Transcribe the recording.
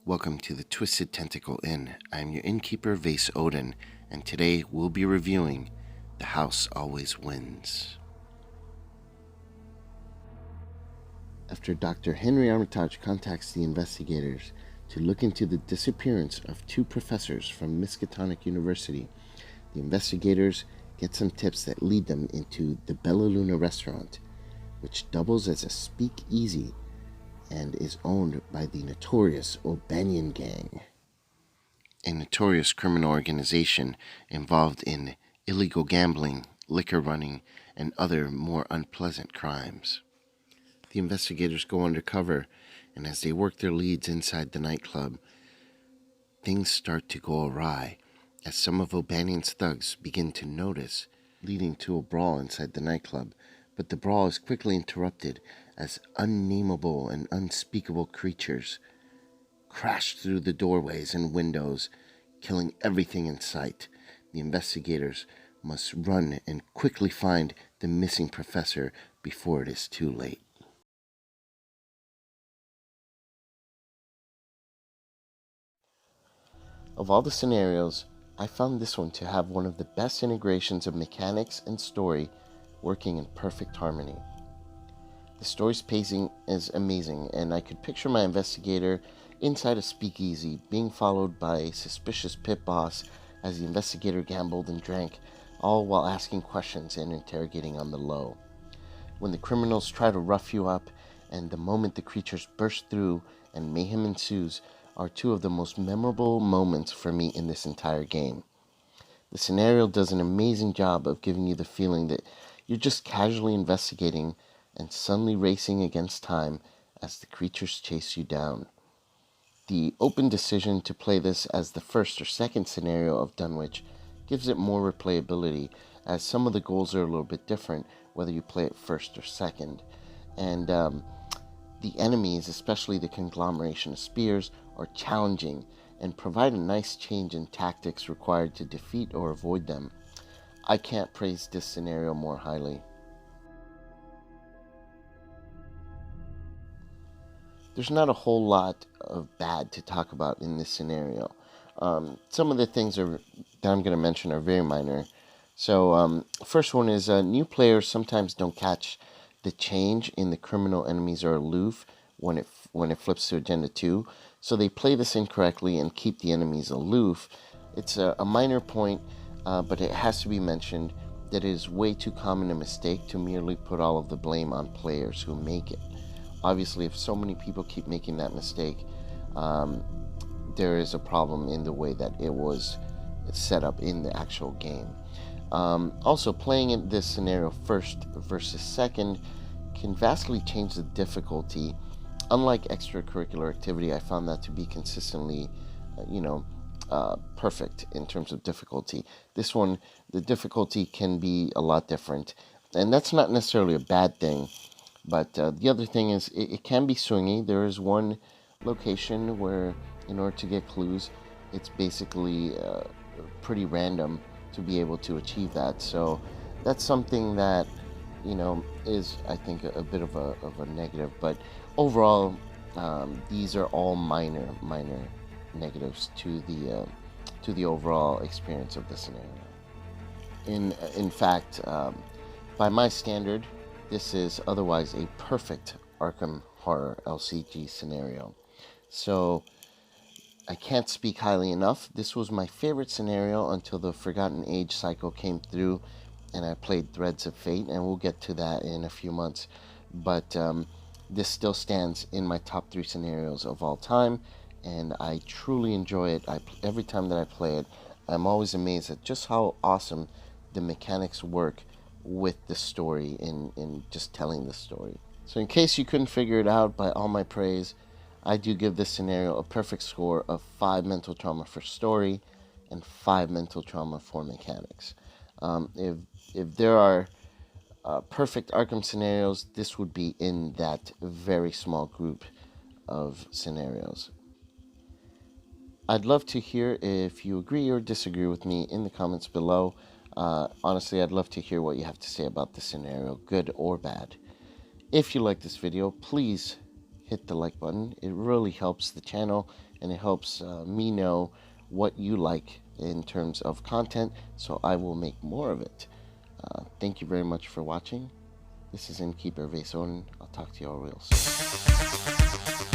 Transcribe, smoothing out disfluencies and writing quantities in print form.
Welcome to the Twisted Tentacle Inn. I'm your innkeeper, Vase Odin, and today we'll be reviewing The House Always Wins. After Dr. Henry Armitage contacts the investigators to look into the disappearance of two professors from Miskatonic University, the investigators get some tips that lead them into the Bella Luna restaurant, which doubles as a speakeasy and is owned by the notorious O'Banion Gang, a notorious criminal organization involved in illegal gambling, liquor running, and other more unpleasant crimes. The investigators go undercover, and as they work their leads inside the nightclub, things start to go awry as some of O'Banion's thugs begin to notice, leading to a brawl inside the nightclub. But the brawl is quickly interrupted as unnameable and unspeakable creatures crash through the doorways and windows, killing everything in sight. The investigators must run and quickly find the missing professor before it is too late. Of all the scenarios, I found this one to have one of the best integrations of mechanics and story working in perfect harmony. The story's pacing is amazing, and I could picture my investigator inside a speakeasy being followed by a suspicious pit boss as the investigator gambled and drank, all while asking questions and interrogating on the low. When the criminals try to rough you up, and the moment the creatures burst through and mayhem ensues, are two of the most memorable moments for me in this entire game. The scenario does an amazing job of giving you the feeling that you're just casually investigating and suddenly racing against time as the creatures chase you down. The open decision to play this as the first or second scenario of Dunwich gives it more replayability, as some of the goals are a little bit different whether you play it first or second. And the enemies, especially the conglomeration of spears, are challenging and provide a nice change in tactics required to defeat or avoid them. I can't praise this scenario more highly. There's not a whole lot of bad to talk about in this scenario. Some of the things that I'm going to mention are very minor. So, first one is new players sometimes don't catch the change in the criminal enemies are aloof when it flips to Agenda 2. So they play this incorrectly and keep the enemies aloof. It's a minor point, but it has to be mentioned that it is way too common a mistake to merely put all of the blame on players who make it. Obviously, if so many people keep making that mistake, there is a problem in the way that it was set up in the actual game. Also, playing in this scenario first versus second can vastly change the difficulty. Unlike extracurricular activity, I found that to be consistently, perfect in terms of difficulty. This one, the difficulty can be a lot different, and that's not necessarily a bad thing. But the other thing is, it can be swingy. There is one location where, in order to get clues, it's basically pretty random to be able to achieve that. So that's something that, is, I think, a bit of a negative. But overall, these are all minor negatives to the overall experience of the scenario. In fact, by my standard, this is otherwise a perfect Arkham Horror LCG scenario. So I can't speak highly enough. This was my favorite scenario until the Forgotten Age cycle came through and I played Threads of Fate, and we'll get to that in a few months. But this still stands in my top 3 scenarios of all time, and I truly enjoy it. Every time that I play it, I'm always amazed at just how awesome the mechanics work with the story in just telling the story. So in case you couldn't figure it out by all my praise, I do give this scenario a perfect score of 5 mental trauma for story and 5 mental trauma for mechanics. If there are perfect Arkham scenarios, this would be in that very small group of scenarios. I'd love to hear if you agree or disagree with me in the comments below. Honestly, I'd love to hear what you have to say about the scenario, good or bad. If you like this video, please hit the like button. It really helps the channel, and it helps me know what you like in terms of content, so I will make more of it. Thank you very much for watching. This is Innkeeper Vason. I'll talk to you all real soon.